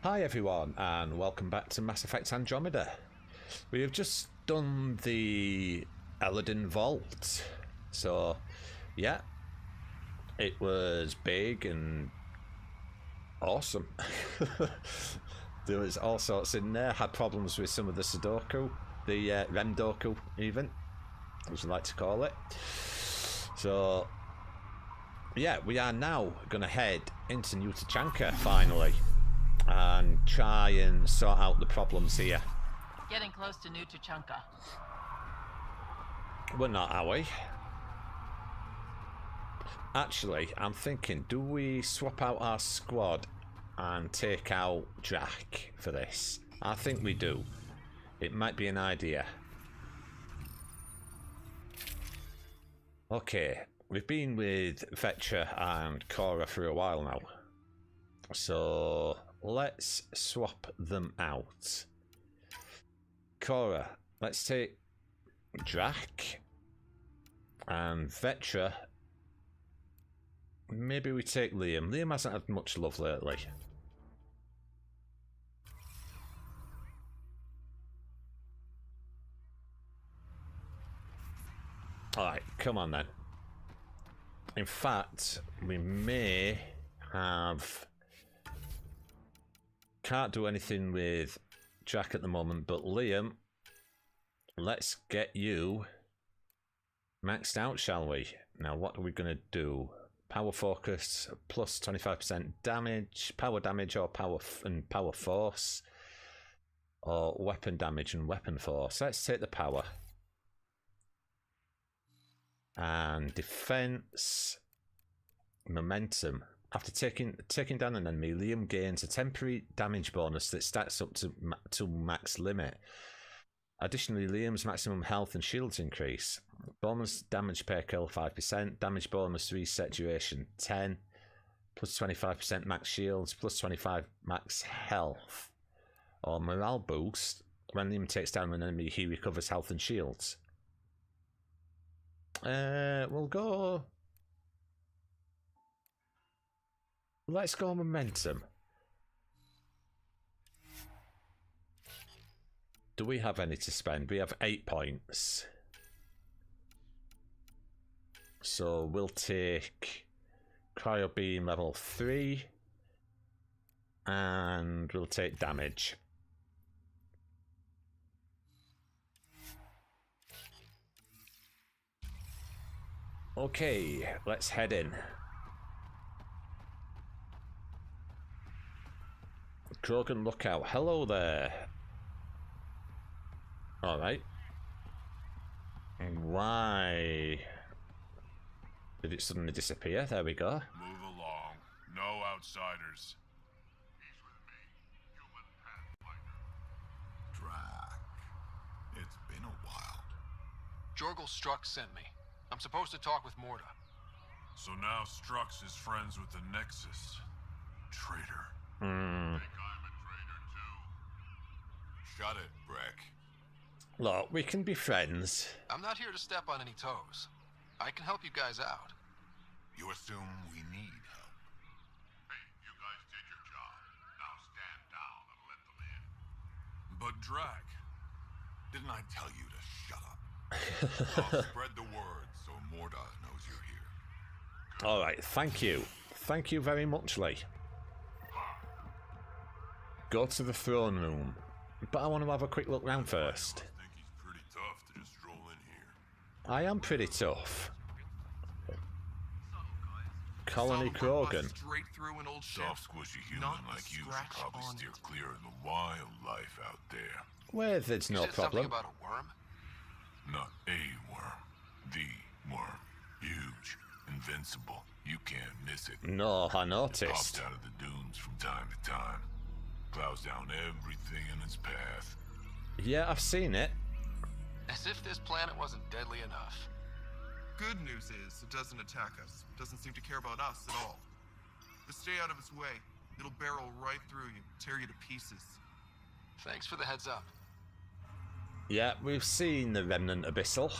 Hi everyone, and welcome back to Mass Effect Andromeda. We have just done the Elaaden Vault. So, yeah, it was big and awesome. There was all sorts in there. Had problems with some of the Sudoku, the Remdoku even, as you like to call it. So, yeah, we are now going to head into New Tuchanka finally and try and sort out the problems here. Getting close to New Tuchanka. We're not, are we? Actually, I'm thinking, do we swap out our squad and take out Drac for this? I think we do. It might be an idea. Okay, we've been with Vetra and Cora for a while now. So let's swap them out. Cora, let's take Drac, and Vetra, maybe we take Liam. Liam hasn't had much love lately. Alright, come on then. In fact, we may have... Can't do anything with Drac at the moment, but Liam, let's get you maxed out, shall we? Now, what are we going to do? Power focus plus 25% damage, power damage or power force, or weapon damage and weapon force. Let's take the power. And defense, momentum. After taking down an enemy, Liam gains a temporary damage bonus that stacks up to max limit. Additionally, Liam's maximum health and shields increase. Bonus damage per kill 5%, damage bonus reset duration 10, plus 25% max shields, plus 25 max health. Or morale boost. When Liam takes down an enemy, he recovers health and shields. We'll go... Let's go momentum. Do we have any to spend? We have 8 points. So we'll take Cryo Beam level 3. And we'll take damage. Okay, let's head in. Krogan lookout. Hello there. Alright. Why did it suddenly disappear? There we go. Move along. No outsiders. He's with me, human pathfinder. Drac. It's been a while. Jorgel Strux sent me. I'm supposed to talk with Morda. So now Strux is friends with the Nexus. Traitor. Think I'm a traitor too. Shut it, Breck. Look, we can be friends. I'm not here to step on any toes. I can help you guys out. You assume we need help. Hey, you guys did your job. Now stand down and let them in. But Drac. Didn't I tell you to shut up? I'll spread the word so Morda knows you're here. Alright, thank you. Thank you very much, Lee. Go to the throne room. But I want to have a quick look round first. I think he's pretty tough to just stroll in here. I am pretty tough. Colony Krogan. Straight through an old ship. Soft, squishy human Not a like you should scratch probably on steer it. clear of the wildlife out there. Where there's You no said something problem. about a worm? Not a worm. The worm. Huge. Invincible. You can't miss it. No, I Pops noticed. out of the dunes from time to time. Plows down everything in its path. Yeah, I've seen it. As if this planet wasn't deadly enough. Good news is, it doesn't attack us. It doesn't seem to care about us at all. Just stay out of its way. It'll barrel right through you, tear you to pieces. Thanks for the heads up. Yeah, we've seen the Remnant Abyssal.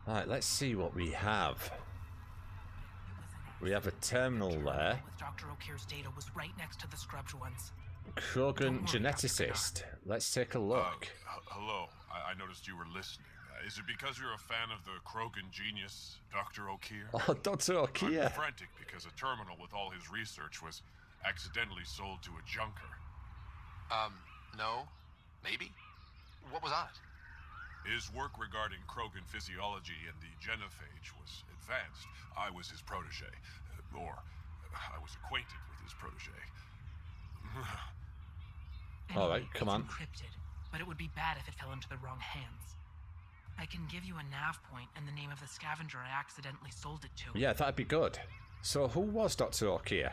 Right, let's see what we have. We have a terminal there. With Dr. O'Keefe's data was right next to the scrubbed ones. Krogan geneticist. Let's take a look. Hello. I noticed you were listening. Is it because you're a fan of the Krogan genius, Dr. O'Keefe? Oh, Dr. O'Keefe. I'm frantic because a terminal with all his research was accidentally sold to a junker. No. Maybe? What was on it? His work regarding Krogan physiology and the genophage was advanced. I was his protege. Or, I was acquainted with his protege. All right, come on. It's encrypted, but it would be bad if it fell into the wrong hands. I can give you a nav point and the name of the scavenger I accidentally sold it to. Yeah, that'd be good. So who was Dr. O'Keefe?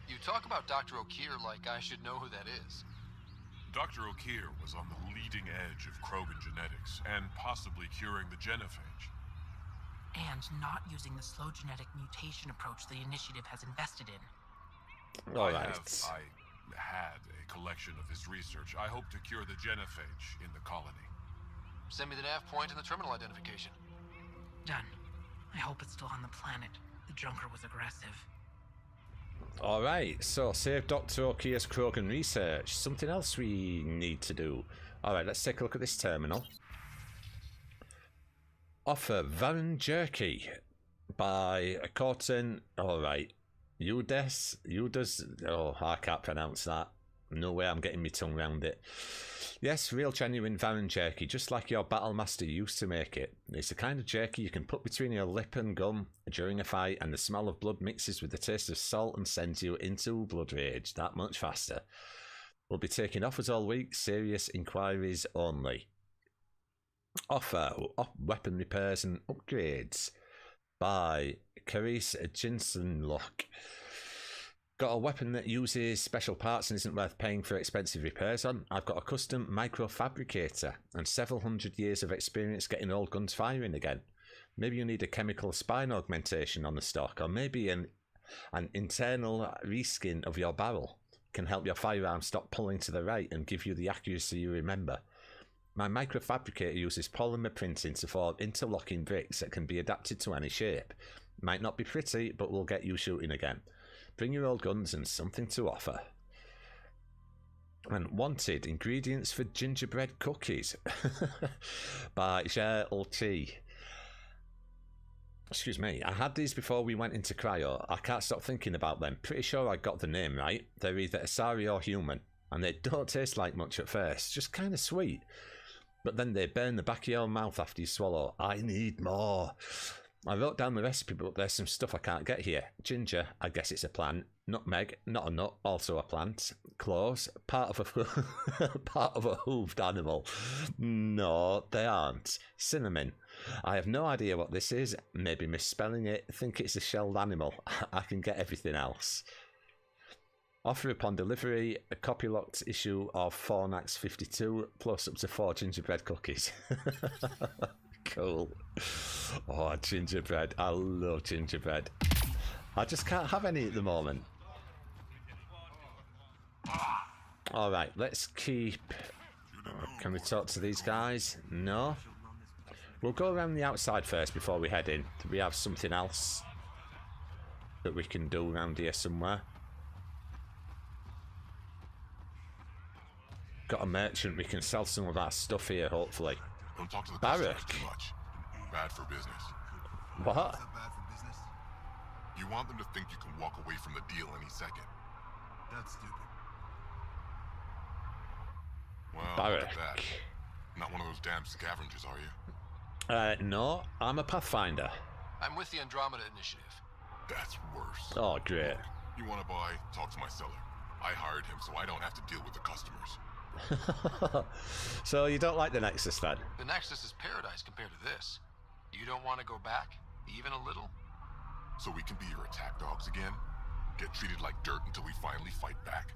You talk about Dr. O'Keefe like I should know who that is. Dr. O'Keefe was on the leading edge of Krogan genetics and possibly curing the genophage. And not using the slow genetic mutation approach the initiative has invested in. All right. I had a collection of his research. I hope to cure the genophage in the colony. Send me the nav point and the terminal identification. Done. I hope it's still on the planet. The junker was aggressive. All right, so save Dr. O'Keefe's Krogan research. Something else we need to do. All right, let's take a look at this terminal. Offer Varan Jerky by Corton. All right, Udas. Oh, I can't pronounce that. No way I'm getting my tongue around it. Yes, real genuine Varan jerky, just like your battle master used to make it. It's the kind of jerky you can put between your lip and gum during a fight, and the smell of blood mixes with the taste of salt and sends you into blood rage that much faster. We'll be taking offers all week, serious inquiries only. Offer weapon repairs and upgrades by Carice Jinsenlock. Got a weapon that uses special parts and isn't worth paying for expensive repairs on? I've got a custom microfabricator and several hundred years of experience getting old guns firing again. Maybe you need a chemical spine augmentation on the stock, or maybe an internal reskin of your barrel can help your firearm stop pulling to the right and give you the accuracy you remember. My microfabricator uses polymer printing to form interlocking bricks that can be adapted to any shape. Might not be pretty, but will get you shooting again. Bring your old guns and something to offer. And wanted ingredients for gingerbread cookies by JLT. Excuse me, I had these before we went into cryo. I can't stop thinking about them. Pretty sure I got the name right. They're either Asari or human, and they don't taste like much at first, just kind of sweet. But then they burn the back of your mouth after you swallow. I need more. I wrote down the recipe, but there's some stuff I can't get here. Ginger, I guess it's a plant. Nutmeg, not a nut, also a plant. Cloves, part of a hooved animal. No, they aren't. Cinnamon. I have no idea what this is. Maybe misspelling it. Think it's a shelled animal. I can get everything else. Offer upon delivery, a copy-locked issue of Fornax 52, plus up to 4 gingerbread cookies. Cool. Oh, gingerbread. I love gingerbread. I just can't have any at the moment. Alright, let's keep... Can we talk to these guys? No? We'll go around the outside first before we head in. Do we have something else that we can do around here somewhere? Got a merchant. We can sell some of our stuff here, hopefully. Don't talk to the Barrack. customers too much. Bad for business. What? Is that bad for business? You want them to think you can walk away from the deal any second. That's stupid. Well, look Barrack. at that. Not one of those damn scavengers, are you? No, I'm a Pathfinder. I'm with the Andromeda initiative. That's worse. Oh, great. You want to buy? Talk to my seller. I hired him so I don't have to deal with the customers. So you don't like the Nexus then? The Nexus is paradise compared to this. You don't want to go back, even a little? So we can be your attack dogs again? Get treated like dirt until we finally fight back?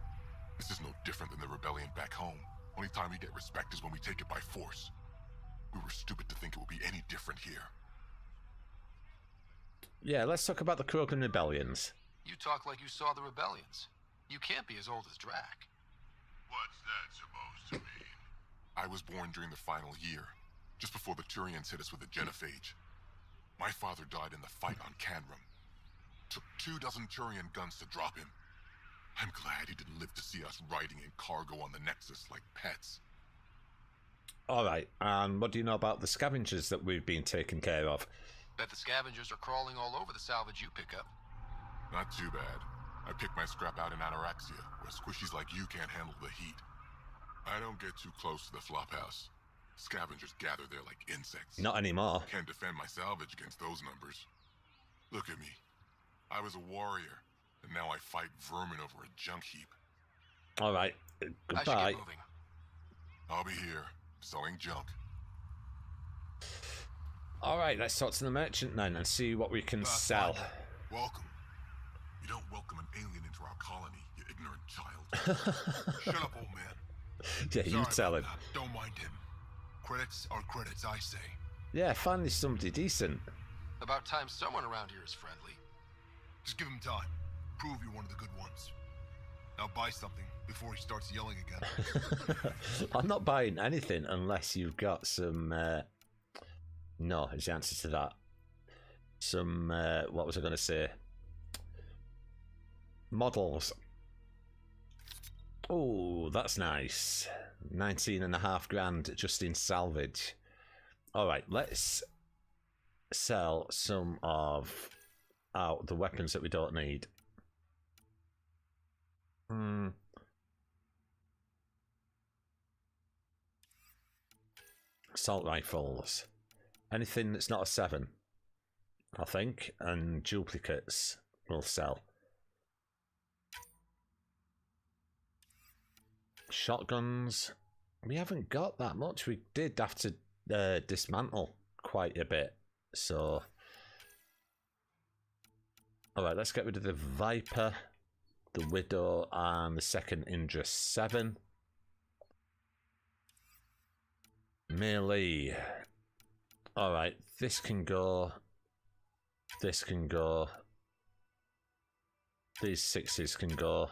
This is no different than the rebellion back home. Only time we get respect is when we take it by force. We were stupid to think it would be any different here. Yeah, let's talk about the Krogan rebellions. You talk like you saw the rebellions. You can't be as old as Drac. What's that supposed to mean? I was born during the final year, just before the Turians hit us with the genophage. My father died in the fight on Canrum. took 24 Turian guns to drop him. I'm glad he didn't live to see us riding in cargo on the Nexus like pets. Alright, and what do you know about the scavengers that we've been taking care of? Bet the scavengers are crawling all over the salvage you pick up. Not too bad. I picked my scrap out in Ataraxia, where squishies like you can't handle the heat. I don't get too close to the flophouse. Scavengers gather there like insects. Not anymore. Can't defend my salvage against those numbers. Look at me. I was a warrior, and now I fight vermin over a junk heap. Alright, I should goodbye. get moving. I'll be here, selling junk. Alright, let's talk to the merchant then and see what we can sell. Welcome. You don't welcome an alien into our colony, you ignorant child. Shut up, old man. Yeah, you Sorry tell about him. that. Don't mind him. Credits are credits, I say. Yeah, finally somebody decent. About time someone around here is friendly. Just give him time. Prove you're one of the good ones. Now buy something before he starts yelling again. I'm not buying anything unless you've got some... No, is the answer to that. Some... what was I going to say? Models. Oh, that's nice. 19.5 grand just in salvage. Alright, let's sell some of the weapons that we don't need. Assault rifles. Anything that's not a 7, I think, and duplicates will sell. Shotguns. We haven't got that much. We did have to dismantle quite a bit. So, alright, let's get rid of the Viper, the Widow, and the second Indra 7. Melee. Alright, this can go. This can go. These 6s can go.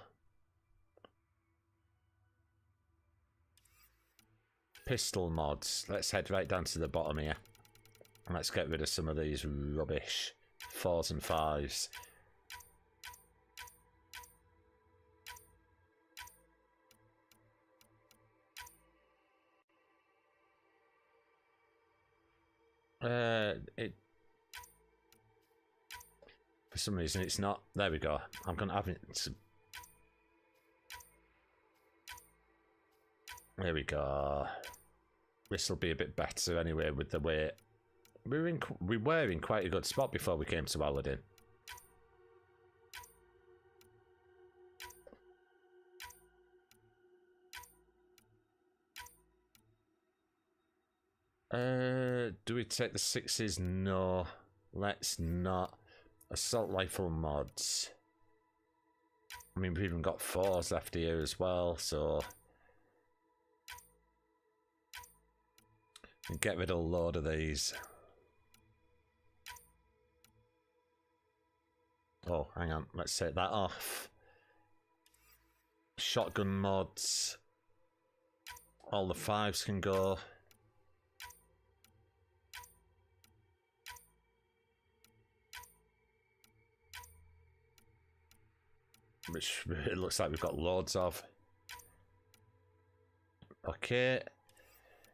Pistol mods. Let's head right down to the bottom here. And let's get rid of some of these rubbish 4s and 5s. For some reason it's not. There we go. I'm gonna have it. There we go. This will be a bit better anyway with the weight. We were in quite a good spot before we came to Elaaden. Do we take the 6s? No, let's not. Assault rifle mods. I mean, we've even got 4s left here as well, so get rid of a load of these. Oh, hang on, let's take that off. Shotgun mods. All the 5s can go. Which it looks like we've got loads of. Okay.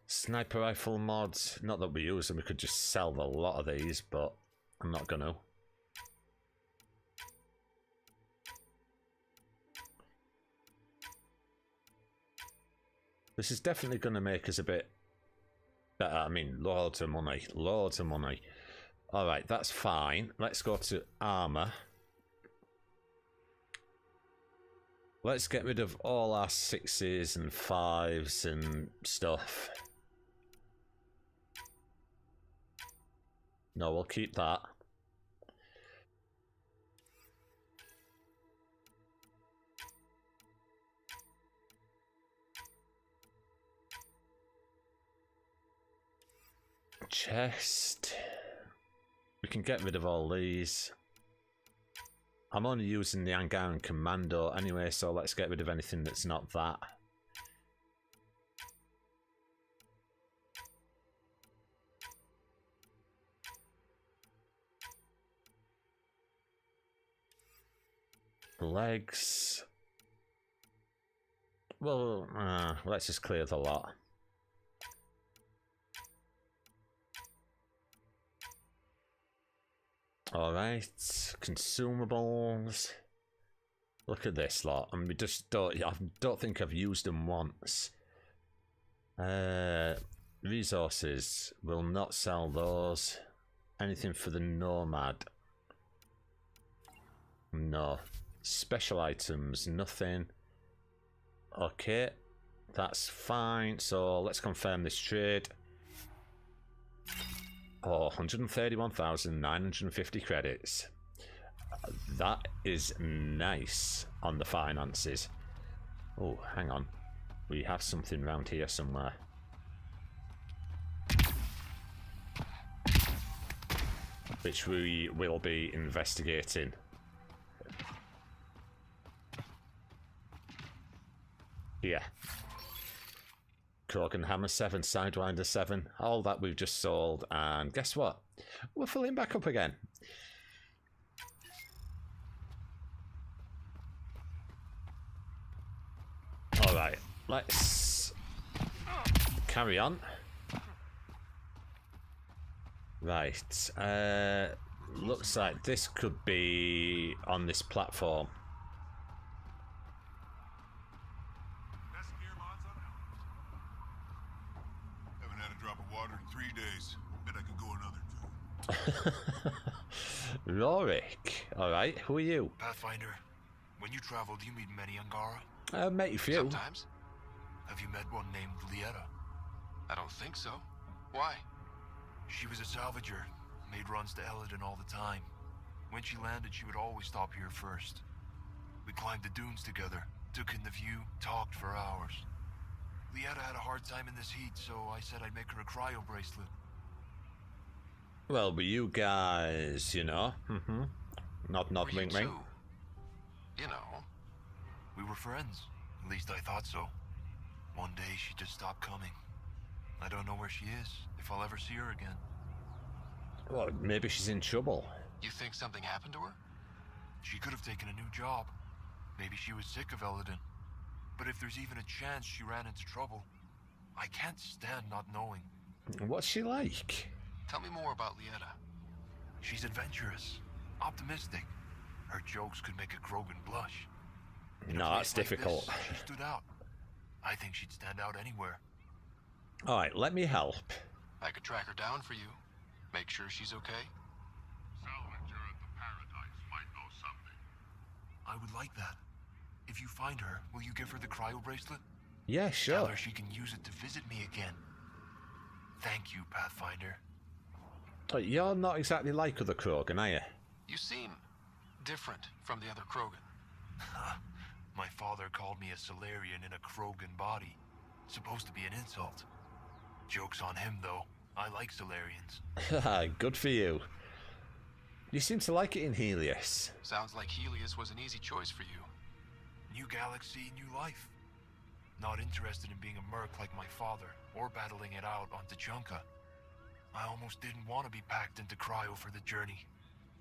Sniper rifle mods. Not that we use them, we could just sell a lot of these, but I'm not gonna. This is definitely gonna make us a bit better. I mean, loads of money. Loads of money. Alright, that's fine. Let's go to armor. Let's get rid of all our 6s and 5s and stuff. No, we'll keep that. Chest. We can get rid of all these. I'm only using the Angaran Commando anyway, so let's get rid of anything that's not that. Legs. Well, let's just clear the lot. Alright, consumables. Look at this lot, and we just don't. I don't think I've used them once. Resources, will not sell those. Anything for the Nomad? No. Special items, nothing. Okay, that's fine. So let's confirm this trade. Oh, 131,950 credits. That is nice on the finances. Oh, hang on. We have something around here somewhere. Which we will be investigating. Yeah. Krogan Hammer 7, Sidewinder 7, all that we've just sold, and guess what? We're filling back up again. Alright, let's carry on. Right, looks like this could be on this platform. Haven't had a drop of water in 3 days. Bet I could go another 2. Rorik, alright, who are you? Pathfinder, when you travel, do you meet many Angara? Met a few. Sometimes. Have you met one named Lieta? I don't think so. Why? She was a salvager, made runs to Elaaden all the time. When she landed, she would always stop here first. We climbed the dunes together, took in the view, talked for hours. Lieta had a hard time in this heat, so I said I'd make her a cryo bracelet. Well, but you guys, you know, nod, Were you wink, wink. too? You know. We were friends. At least I thought so. One day she just stopped coming. I don't know where she is, if I'll ever see her again. Well, maybe she's in trouble. You think something happened to her? She could have taken a new job. Maybe she was sick of Elaaden. But if there's even a chance she ran into trouble, I can't stand not knowing. What's she like? Tell me more about Lieta. She's adventurous, optimistic. Her jokes could make a Krogan blush. In a No, place that's like difficult. this, she stood out. I think she'd stand out anywhere. Alright, let me help. I could track her down for you. Make sure she's okay. Salvager at the Paradise might know something. I would like that. If you find her, will you give her the cryo bracelet? Yeah, Tell sure. her she can use it to visit me again. Thank you, Pathfinder. But you're not exactly like other Krogan, are you? You seem different from the other Krogan. My father called me a Solarian in a Krogan body. Supposed to be an insult. Joke's on him, though. I like Solarians. Good for you. You seem to like it in Helios. Sounds like Helios was an easy choice for you. New galaxy, new life. Not interested in being a merc like my father, or battling it out on Tuchanka. I almost didn't want to be packed into cryo for the journey.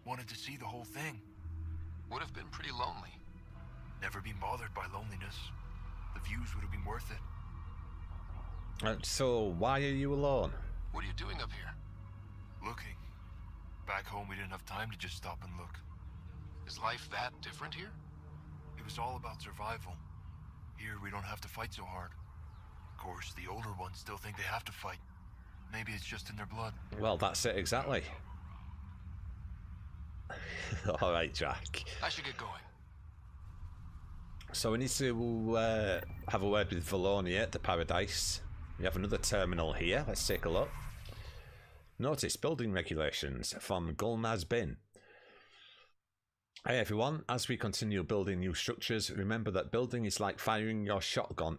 Wanted to see the whole thing. Would have been pretty lonely. Never been bothered by loneliness. The views would have been worth it. So, why are you alone? What are you doing up here? Looking. Back home we didn't have time to just stop and look. Is life that different here? It was all about survival. Here we don't have to fight so hard. Of course, the older ones still think they have to fight. Maybe it's just in their blood. Well, that's it exactly. Alright, Jack. I should get going. So we need to have a word with Valonia at the Paradise. We have another terminal here. Let's take a look. Notice building regulations from Gulnaz Bin. Hey everyone, as we continue building new structures, remember that building is like firing your shotgun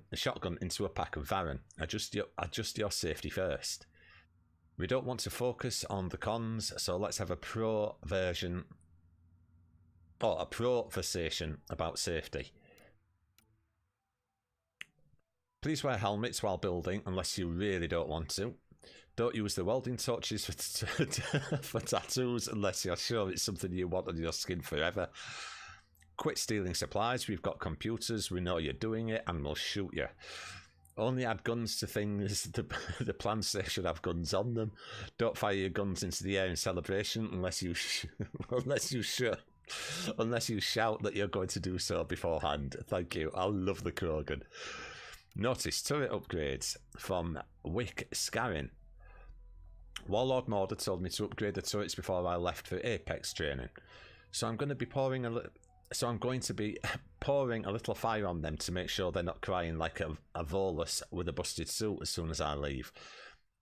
into a pack of Varren. Adjust your safety first. We don't want to focus on the cons, so let's have a pro version or a pro-versation about safety. Please wear helmets while building unless you really don't want to. Don't use the welding torches for tattoos unless you're sure it's something you want on your skin forever. Quit stealing supplies. We've got computers. We know you're doing it, and we'll shoot you. Only add guns to things. The plans should have guns on them. Don't fire your guns into the air in celebration unless you shout that you're going to do so beforehand. Thank you. I love the Krogan. Notice turret upgrades from Wick Scarin. Warlord Morder told me to upgrade the turrets before I left for Apex training, so I'm going to be pouring a little fire on them to make sure they're not crying like a Volus with a busted suit as soon as I leave.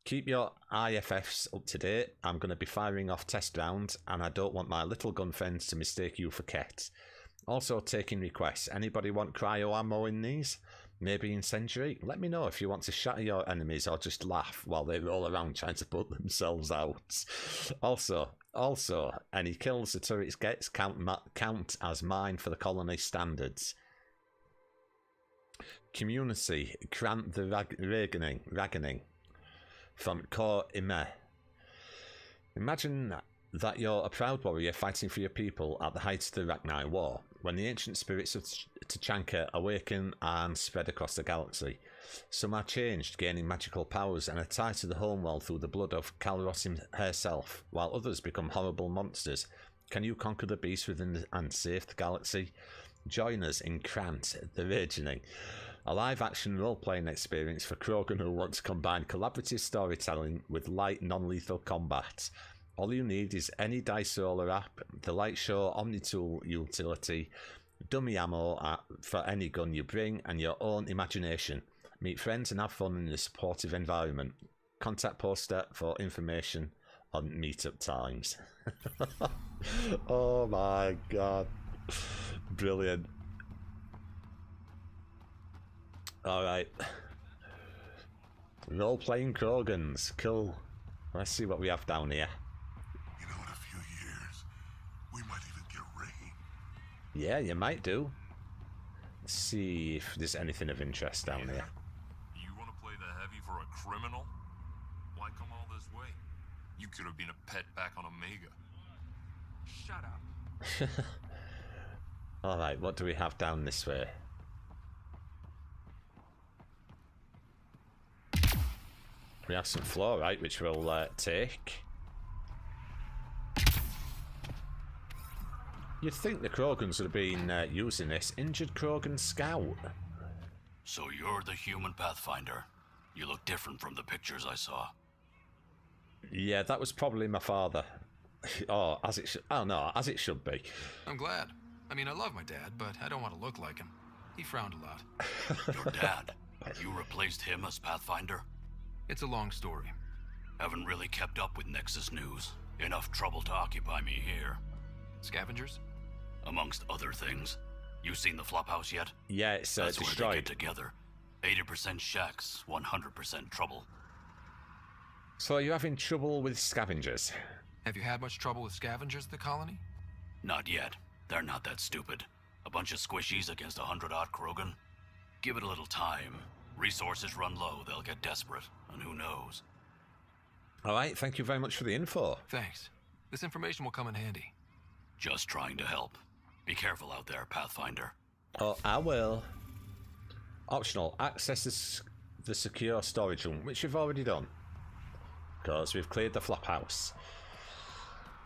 Keep your IFFs up to date. I'm going to be firing off test rounds, and I don't want my little gun friends to mistake you for Ket. Also taking requests. Anybody want cryo ammo in these? Maybe incendiary? Let me know if you want to shatter your enemies or just laugh while they roll around trying to put themselves out. Also, any kills the turrets gets count as mine for the colony standards. Community, grant the Raganing from Kor Ime. Imagine that you're a proud warrior fighting for your people at the height of the Ragnar War, when the ancient spirits of Tuchanka awaken and spread across the galaxy. Some are changed, gaining magical powers and are tied to the homeworld through the blood of Kalros herself, while others become horrible monsters. Can you conquer the beast within and save the galaxy? Join us in Krant, the Ragening, a live-action role-playing experience for Krogan who want to combine collaborative storytelling with light, non-lethal combat. All you need is any dice roller app, the Light Show Omni-Tool utility, dummy ammo for any gun you bring, and your own imagination. Meet friends and have fun in a supportive environment. Contact poster for information on meetup times. Oh my god. Brilliant. Alright. Role-playing Krogans. Cool. Let's see what we have down here. You know, in a few years, we might even get rain. Yeah, you might do. Let's see if there's anything of interest down here. You want to play the heavy for a criminal? Why come all this way? You could have been a pet back on Omega. Shut up. Alright, what do we have down this way? We have some fluorite, which we'll take. You'd think the Krogans would have been using this. Injured Krogan scout. So you're the human Pathfinder. You look different from the pictures I saw. Yeah, that was probably my father. Oh, as it should. Oh no, as it should be. I'm glad. I mean, I love my dad, but I don't want to look like him. He frowned a lot. Your dad? You replaced him as Pathfinder? It's a long story. Haven't really kept up with Nexus news. Enough trouble to occupy me here. Scavengers? Amongst other things. You seen the flophouse yet? Yeah, it's That's destroyed. where they get together. 80% shacks, 100% trouble. So you're having trouble with scavengers? Have you had much trouble with scavengers at the colony? Not yet. They're not that stupid. A bunch of squishies against 100-odd Krogan. Give it a little time. Resources run low, they'll get desperate. And who knows? Alright, thank you very much for the info. Thanks. This information will come in handy. Just trying to help. Be careful out there, Pathfinder. Oh, I will. Optional, access the secure storage room, which we've already done. Because we've cleared the flophouse.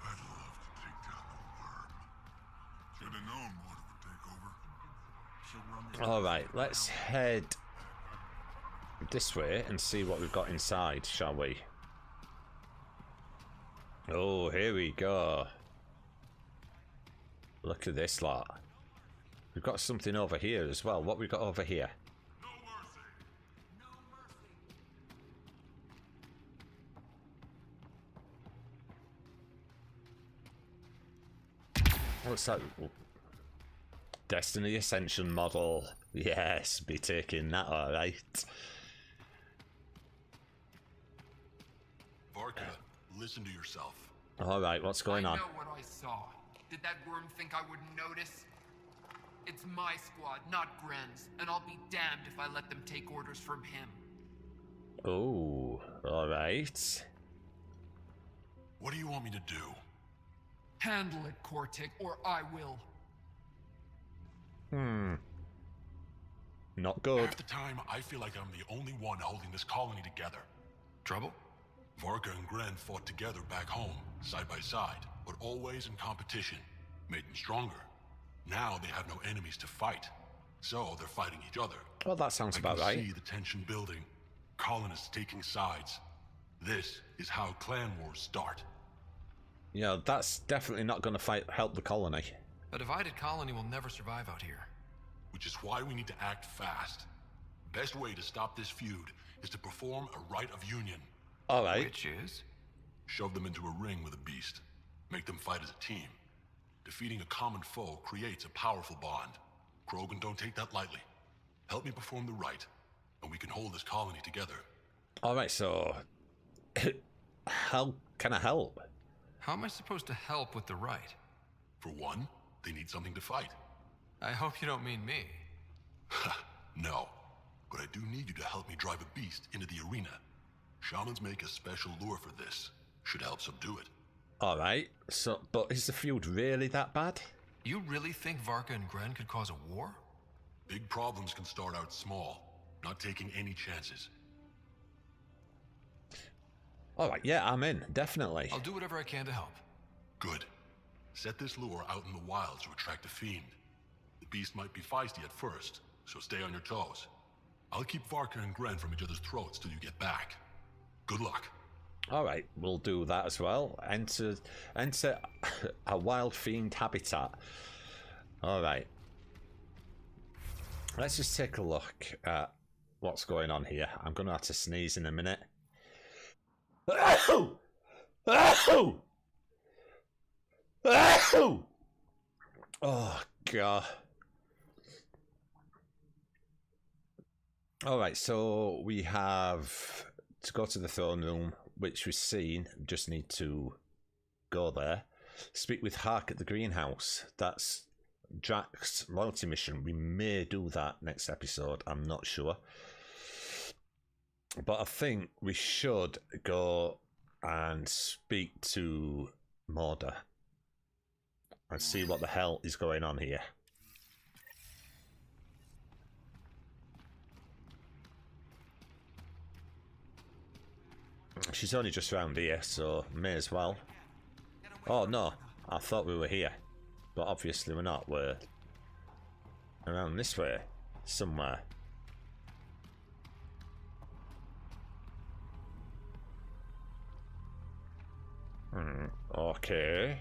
I'd love to take down the worm. Should have known Mortar would take over. Alright, let's head this way and see what we've got inside, shall we? Oh, here we go. Look at this lot. We've got something over here as well. What we got over here? No mercy. What's that? Destiny Ascension model. Yes, be taking that, alright. Varka, listen to yourself. Alright, what's going on? I know what I saw. Did that worm think I wouldn't notice? It's my squad, not Gren's, and I'll be damned if I let them take orders from him. Oh, alright. What do you want me to do? Handle it, Cortic, or I will. Not good. Half the time, I feel like I'm the only one holding this colony together. Trouble? Varka and Gren fought together back home, side by side, but always in competition. Made them stronger. Now they have no enemies to fight, so they're fighting each other. Well, that sounds about I right. can see the tension building. Colonists taking sides. This is how clan wars start. Yeah, that's definitely not going to help the colony. A divided colony will never survive out here. Which is why we need to act fast. Best way to stop this feud is to perform a rite of union. All right. Which is? Shove them into a ring with a beast. Make them fight as a team. Defeating a common foe creates a powerful bond. Krogan don't take that lightly. Help me perform the rite, and we can hold this colony together. All right, so how can I help? How am I supposed to help with the rite? For one, they need something to fight. I hope you don't mean me. No, but I do need you to help me drive a beast into the arena. Shamans make a special lure for this. Should help subdue it. All right, so, but is the feud really that bad? You really think Varka and Gren could cause a war? Big problems can start out small, not taking any chances. All right, yeah, I'm in, definitely. I'll do whatever I can to help. Good. Set this lure out in the wilds to attract a fiend. The beast might be feisty at first, so stay on your toes. I'll keep Varka and Gren from each other's throats till you get back. Good luck. All right, we'll do that as well. Enter a wild fiend habitat. All right. Let's just take a look at what's going on here. I'm going to have to sneeze in a minute. Oh! Oh! Oh! Oh, God. All right, so we have to go to the throne room, which we've seen. Just need to go there. Speak with Hark at the greenhouse. That's Jack's loyalty mission. We may do that next episode. I'm not sure. But I think we should go and speak to Morda and see what the hell is going on here. She's only just round here, so may as well. Oh no, I thought we were here. But obviously we're not. We're around this way somewhere. Okay.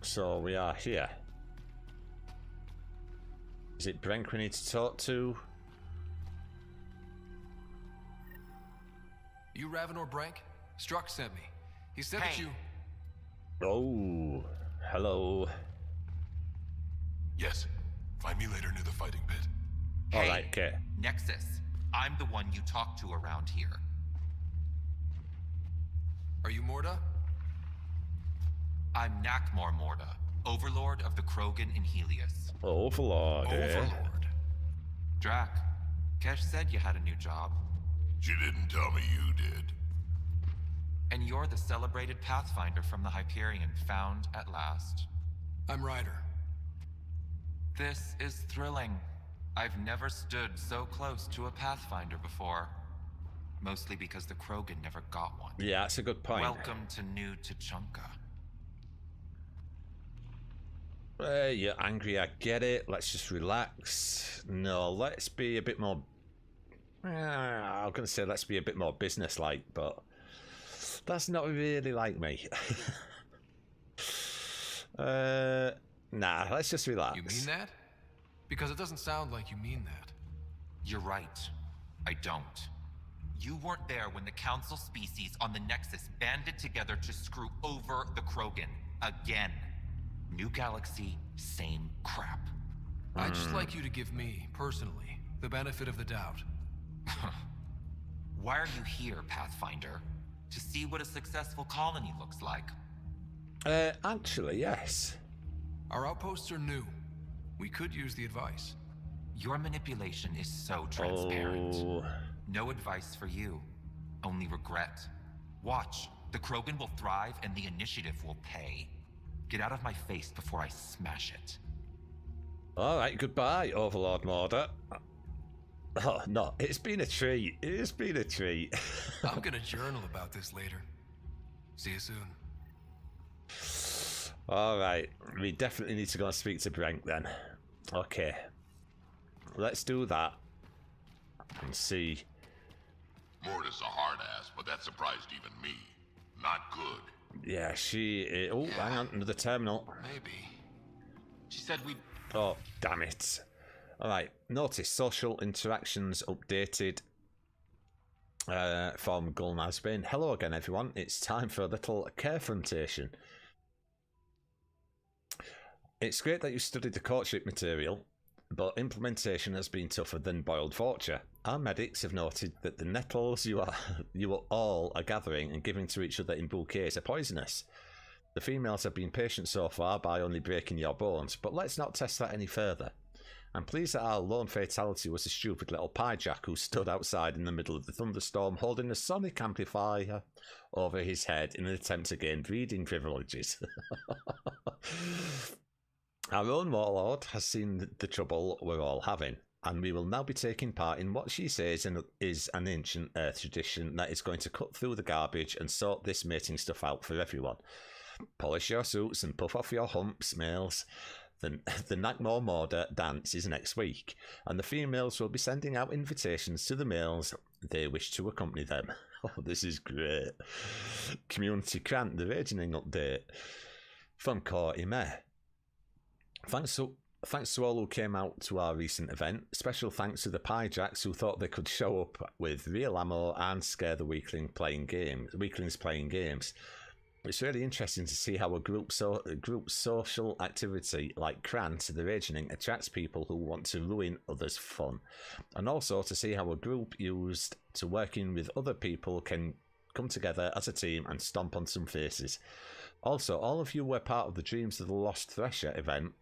So we are here. Is it Brent we need to talk to? You Ravenor Brank? Struck sent me. He said that you... Oh, hello. Yes. Find me later near the fighting pit. All right, okay. Nexus, I'm the one you talk to around here. Are you Morda? I'm Nakmor Morda, Overlord of the Krogan in Helios. Overlord, Overlord. Drac, Kesh said you had a new job. She didn't tell me you did. And you're the celebrated Pathfinder from the Hyperion, found at last. I'm Ryder. This is thrilling. I've never stood so close to a Pathfinder before. Mostly because the Krogan never got one. Yeah, that's a good point. Welcome to New Tuchanka. You're angry, I get it. Let's just relax. No, let's be a bit more... I'm going to say let's be a bit more business-like, but that's not really like me. Nah, let's just relax. You mean that? Because it doesn't sound like you mean that. You're right. I don't. You weren't there when the Council species on the Nexus banded together to screw over the Krogan. Again. New galaxy, same crap. I'd just like you to give me, personally, the benefit of the doubt. Why are you here, Pathfinder? To see what a successful colony looks like? Actually, yes. Our outposts are new. We could use the advice. Your manipulation is so transparent. Oh. No advice for you. Only regret. Watch. The Krogan will thrive and the initiative will pay. Get out of my face before I smash it. Alright, goodbye, Overlord Morda. Oh, no, it's been a treat. It's been a treat. I'm gonna journal about this later. See you soon. Alright, we definitely need to go and speak to Brent then. Okay. Let's do that. And see. Morda's a hard ass, but that surprised even me. Not good. Yeah, she... Oh, hang on, another terminal. Maybe. She said we... Oh, damn it. Alright, notice social interactions updated from Gulnazbin. Hello again, everyone. It's time for a little confrontation. It's great that you studied the courtship material, but implementation has been tougher than boiled fortune. Our medics have noted that the nettles you all are gathering and giving to each other in bouquets are poisonous. The females have been patient so far by only breaking your bones, but let's not test that any further. I'm pleased that our lone fatality was a stupid little piejack who stood outside in the middle of the thunderstorm holding a sonic amplifier over his head in an attempt to gain breeding privileges. Our own warlord has seen the trouble we're all having, and we will now be taking part in what she says is an ancient Earth tradition that is going to cut through the garbage and sort this mating stuff out for everyone. Polish your suits and puff off your humps, males. The Nagmore Morda dance is next week, and the females will be sending out invitations to the males they wish to accompany them. Oh, this is great. Community Grant, the Raging update from Courtney May. Thanks to all who came out to our recent event. Special thanks to the Piejacks who thought they could show up with real ammo and scare the weaklings playing games. It's really interesting to see how a group social activity like Krant, the Raging, attracts people who want to ruin others' fun, and also to see how a group used to working with other people can come together as a team and stomp on some faces. Also, all of you were part of the Dreams of the Lost Thresher event.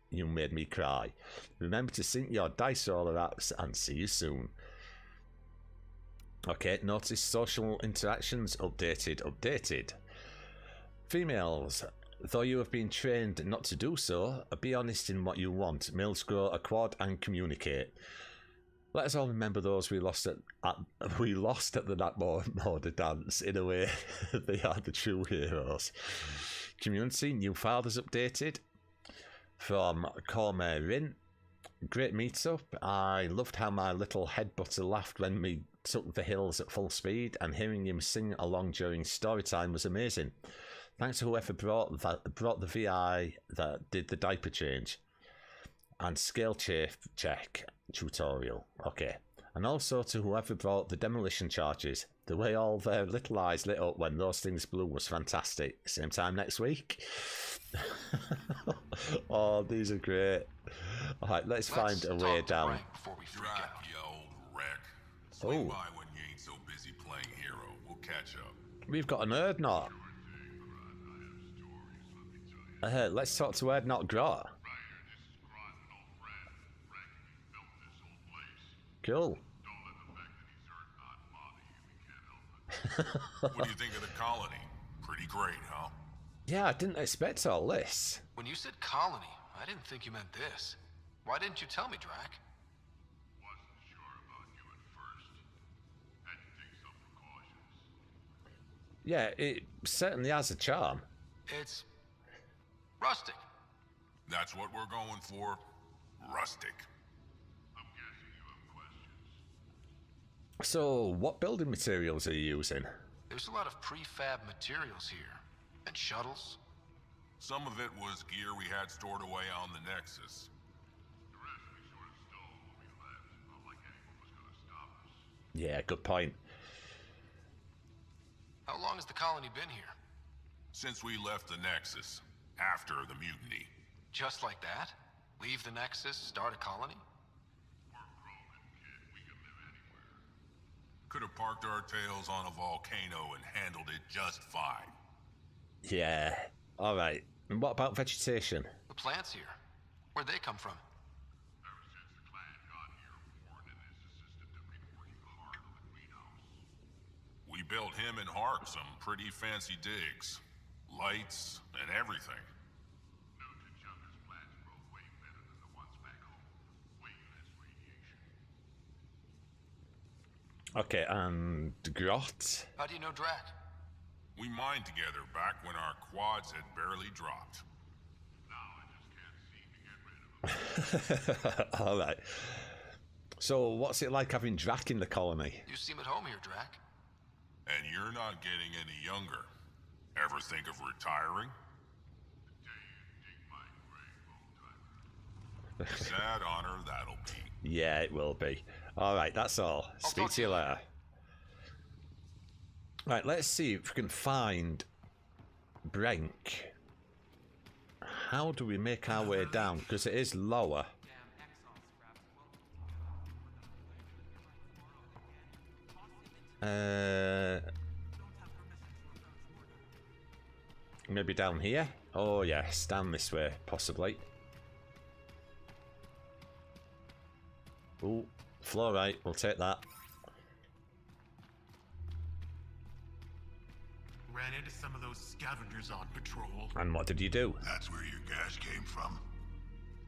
You made me cry. Remember to sync your dice roller apps and see you soon. Okay, notice social interactions updated. Females, though you have been trained not to do so, be honest in what you want. Males grow a quad and communicate. Let us all remember those we lost at the Natmore dance. In a way, they are the true heroes. Community, new fathers updated. From Cormair Rin. Great meetup. I loved how my little headbutter laughed when we took the hills at full speed, and hearing him sing along during story time was amazing. Thanks to whoever brought the VI that did the diaper change and scale check tutorial. Okay. And also to whoever brought the demolition charges. The way all their little eyes lit up when those things blew was fantastic. Same time next week. Oh, these are great. Alright, let's find a way down. Drop, you old wreck. Swing by when you ain't so busy playing hero. We'll catch up. We've got an Erdnot. Let's talk to Erdnot Grot. Cool. What do you think of the colony? Pretty great, huh? Yeah, I didn't expect all this. When you said colony, I didn't think you meant this. Why didn't you tell me, Drac? Wasn't sure about you at first. Had to take some precautions. Yeah, it certainly has a charm. It's rustic. That's what we're going for. Rustic. I'm guessing you have questions. So, what building materials are you using? There's a lot of prefab materials here. And shuttles. Some of it was gear we had stored away on the Nexus. The rest we sort of stole when we left. Not like anyone was gonna stop us. Yeah, good point. How long has the colony been here? Since we left the Nexus. After the mutiny. Just like that? Leave the Nexus, start a colony? We're Krogan, kid. We can live anywhere. Could have parked our tails on a volcano and handled it just fine. Yeah. Alright. And what about vegetation? The plants here. Where'd they come from? Ever since the clan got here, Warren and his assistant have been working hard on the greenhouse. We built him and Hark some pretty fancy digs. Lights and everything. New Tuchanka's plans grow way better than the ones back home. Way less radiation. Okay, and Grot. How do you know Drac? We mined together back when our quads had barely dropped. Now I just can't seem to get rid of him. All right. So, what's it like having Drac in the colony? You seem at home here, Drac. And you're not getting any younger. Ever think of retiring? The day you dig my grave, old timer. Sad honor that'll be. Yeah, it will be. All right, that's all. Speak to you later. Right, let's see if we can find Brink. How do we make our way down? Because it is lower. Maybe down here? Oh yes, down this way, possibly. Ooh, fluorite, we'll take that. Ran into some of those scavengers on patrol. And what did you do? That's where your gas came from.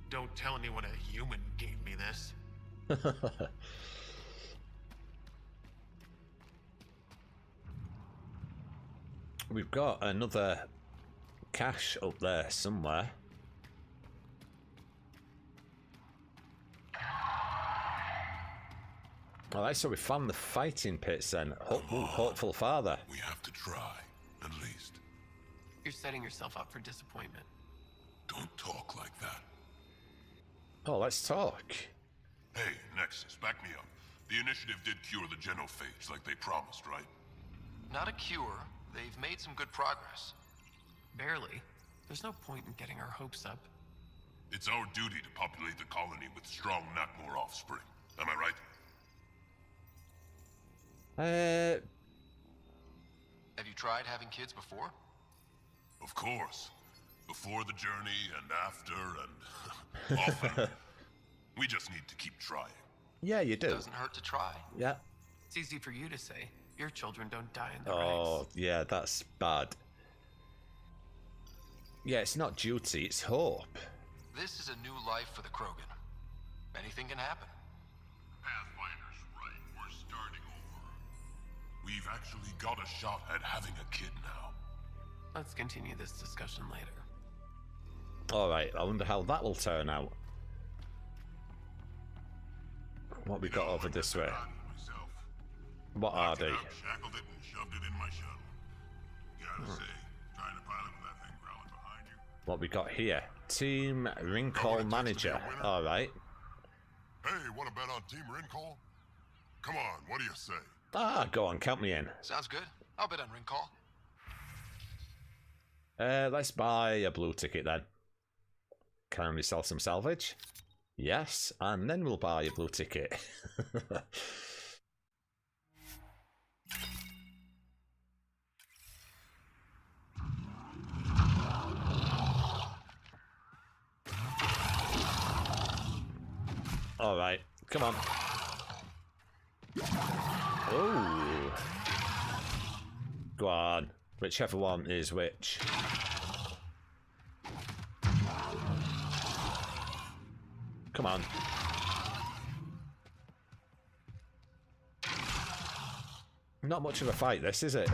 Don't tell anyone a human gave me this. We've got another cache up there somewhere. Alright, so we found the fighting pits then. Hopeful father. We have to try, at least. You're setting yourself up for disappointment. Don't talk like that. Oh, let's talk. Hey, Nexus, back me up. The initiative did cure the genophage like they promised, right? Not a cure. They've made some good progress. Barely. There's no point in getting our hopes up. It's our duty to populate the colony with strong, not more offspring. Am I right? Have you tried having kids before? Of course. Before the journey and after and often. We just need to keep trying. Yeah, you do. Doesn't hurt to try. Yeah. It's easy for you to say. Your children don't die in the Oh, ranks. yeah, that's bad. Yeah, it's not duty, it's hope. This is a new life for the Krogan. Anything can happen. Pathfinder's right. We're starting over. We've actually got a shot at having a kid now. Let's continue this discussion later. Alright, I wonder how that will turn out. What we got over this way? What are they? Shackled it and shoved it in my shuttle. Gotta say, trying to pilot with that thing growling behind you. What we got here? Team Rincall Manager. Alright. Hey, wanna bet on Team Rincall? Come on, what do you say? Ah, go on, count me in. Sounds good. I'll bet on ring call. Let's buy a blue ticket then. Can we sell some salvage? Yes, and then we'll buy a blue ticket. Alright, come on. Oh. Go on. Whichever one is which. Come on. Not much of a fight, this, is it?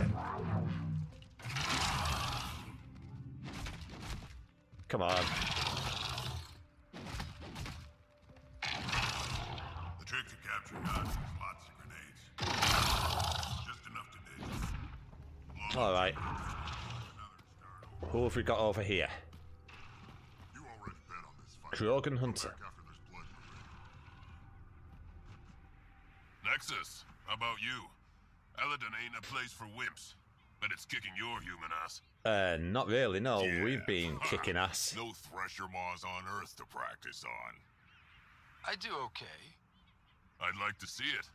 Come on. The trick to capture guns is lots of grenades. Just enough to dig. Alright. Who have we got over here? You already bet on this fight. Krogan Hunter. After this blood Nexus, how about you? Elaaden ain't a place for wimps, but it's kicking your human ass. Not really, no. Yeah. We've been kicking ass. No thresher maws on Earth to practice on. I do okay. I'd like to see it.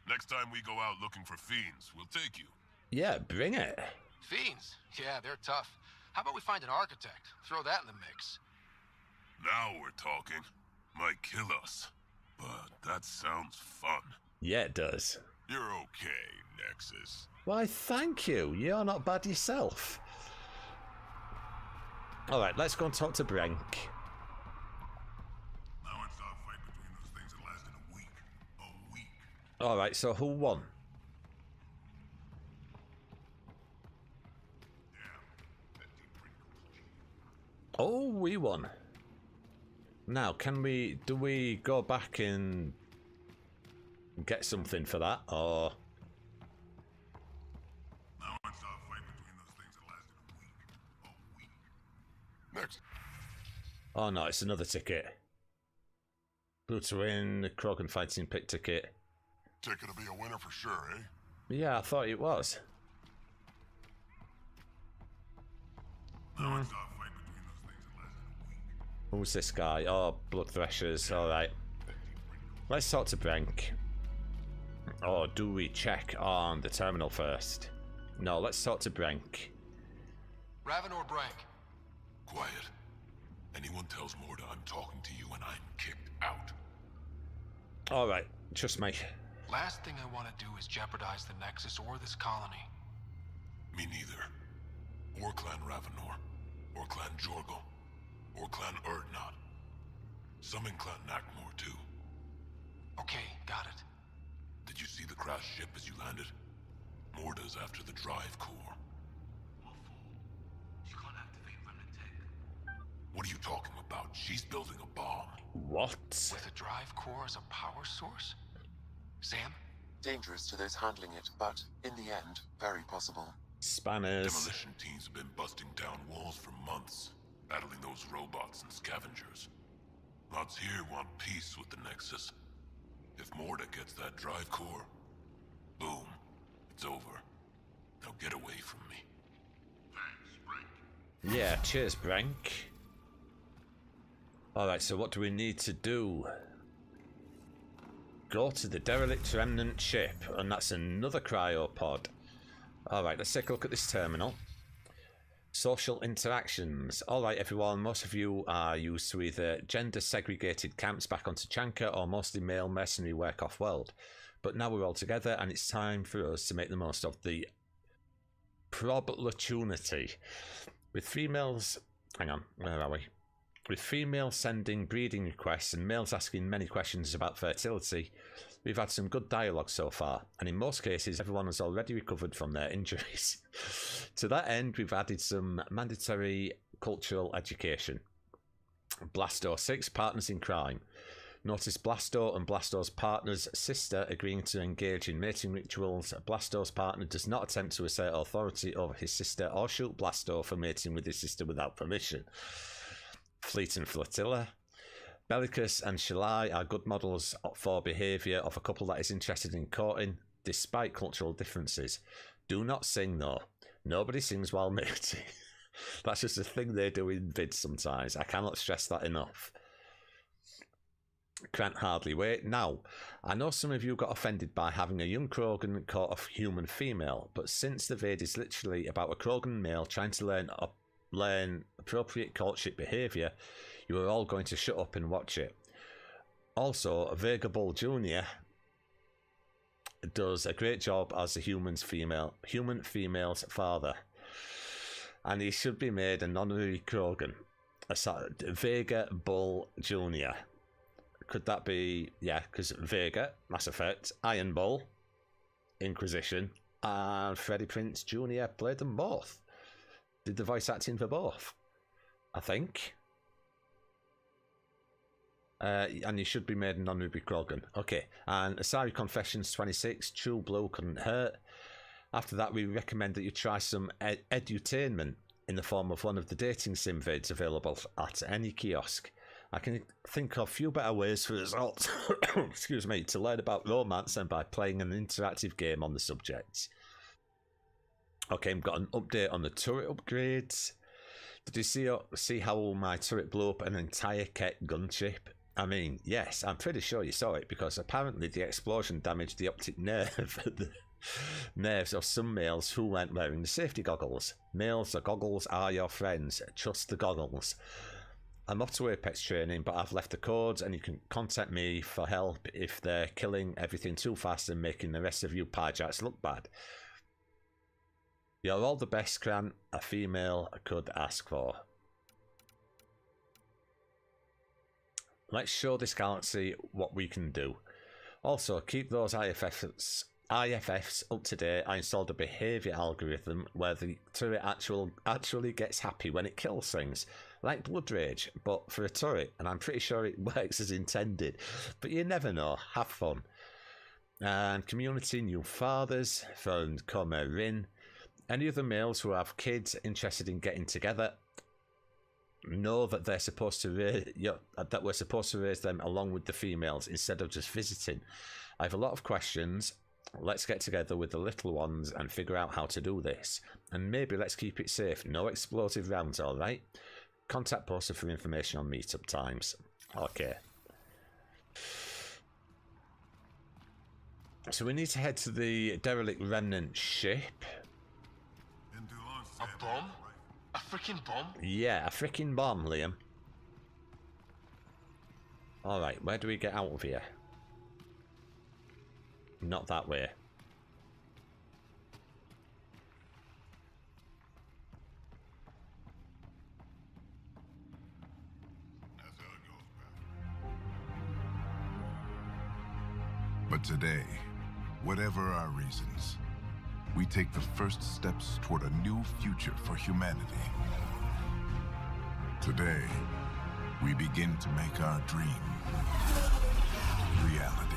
Next time we go out looking for fiends, we'll take you. Yeah, bring it. Fiends? Yeah, they're tough. How about we find an architect? Throw that in the mix. Now we're talking. Might kill us, but that sounds fun. Yeah, it does. You're okay, Nexus. Why, thank you. You're not bad yourself. Alright, let's go and talk to Brenk. Now I saw a fight between those things that lasted a week. A week. Alright, so who won? Oh, we won. Now, do we go back and get something for that, or? Now I saw a fight between those things that lasted a week. A week. Next. Oh no, it's another ticket. Blue to win, Krogan fighting pick ticket. Ticket to be a winner for sure, eh? Yeah, I thought it was. Now I saw a fight between those things that lasted a week. Who's this guy? Oh, Blood Threshers. Alright. Let's talk to Brenk. Or do we check on the terminal first? No, let's talk to Brenk. Raven or Brank? Quiet. Anyone tells Morda I'm talking to you and I'm kicked out. Alright, trust me. Last thing I want to do is jeopardize the Nexus or this colony. Me neither. Or Clan Ravenor. Or Clan Jorgal. Or Clan Urdnot. Some in Clan Nakmor too. Okay, got it. Did you see the crashed ship as you landed? Morda's after the drive core. What are you talking about? She's building a bomb. What? With a drive core as a power source? Sam? Dangerous to those handling it, but in the end, very possible. Spanners. Demolition teams have been busting down walls for months, battling those robots and scavengers. Lots here want peace with the Nexus. If Morda gets that drive core, boom, it's over. Now get away from me. Thanks, Brink. Yeah, cheers, Brenk. Alright, so what do we need to do? Go to the derelict remnant ship, and that's another cryopod. Alright, let's take a look at this terminal. Social interactions. Alright everyone, most of you are used to either gender segregated camps back on Tuchanka or mostly male mercenary work off world. But now we're all together and it's time for us to make the most of the opportunity. With females... Hang on, where are we? With females sending breeding requests and males asking many questions about fertility, we've had some good dialogue so far, and in most cases everyone has already recovered from their injuries. To that end, we've added some mandatory cultural education. Blasto 6, Partners in Crime. Notice Blasto and Blasto's partner's sister agreeing to engage in mating rituals. Blasto's partner does not attempt to assert authority over his sister or shoot Blasto for mating with his sister without permission. Fleet and Flotilla. Bellicus and Shalai are good models for behaviour of a couple that is interested in courting, despite cultural differences. Do not sing though. Nobody sings while mating. That's just a thing they do in vids sometimes. I cannot stress that enough. Can't hardly wait. Now, I know some of you got offended by having a young Krogan caught a human female, but since the vid is literally about a Krogan male trying to learn appropriate courtship behaviour, you are all going to shut up and watch it. Also, Vega Bull Jr. does a great job as a human female's father, and he should be made an honorary Krogan. Vega Bull Jr. Could that be... yeah, because Vega, Mass Effect, Iron Bull, Inquisition, and Freddie Prinze Jr. played them both. Did the voice acting for both, I think. And you should be made an honorary Krogan. Okay, and Asari Confessions 26, True Blue couldn't hurt. After that, we recommend that you try some edutainment in the form of one of the dating sim vids available at any kiosk. I can think of few better ways for us all excuse me, to learn about romance than by playing an interactive game on the subject. Okay, I've got an update on the turret upgrades. Did you see how my turret blew up an entire Ket gunship? I mean, yes, I'm pretty sure you saw it, because apparently the explosion damaged the optic nerves of some males who weren't wearing the safety goggles. Males, the goggles are your friends. Trust the goggles. I'm off to Apex training, but I've left the codes and you can contact me for help if they're killing everything too fast and making the rest of you pajats look bad. You're all the best, Cran, a female could ask for. Let's show this galaxy what we can do. Also, keep those IFFs up to date. I installed a behaviour algorithm where the turret actually gets happy when it kills things, like Blood Rage, but for a turret, and I'm pretty sure it works as intended. But you never know. Have fun. And community new fathers from Comerin. Any other males who have kids interested in getting together, know that they're supposed to that we're supposed to raise them along with the females instead of just visiting. I have a lot of questions. Let's get together with the little ones and figure out how to do this. And maybe let's keep it safe. No explosive rounds, alright? Contact poster for information on meetup times. Okay. So we need to head to the derelict remnant ship. A bomb? A freaking bomb? Yeah, a freaking bomb, Liam. Alright, where do we get out of here? Not that way. But today, whatever our reasons, we take the first steps toward a new future for humanity. Today, we begin to make our dream reality.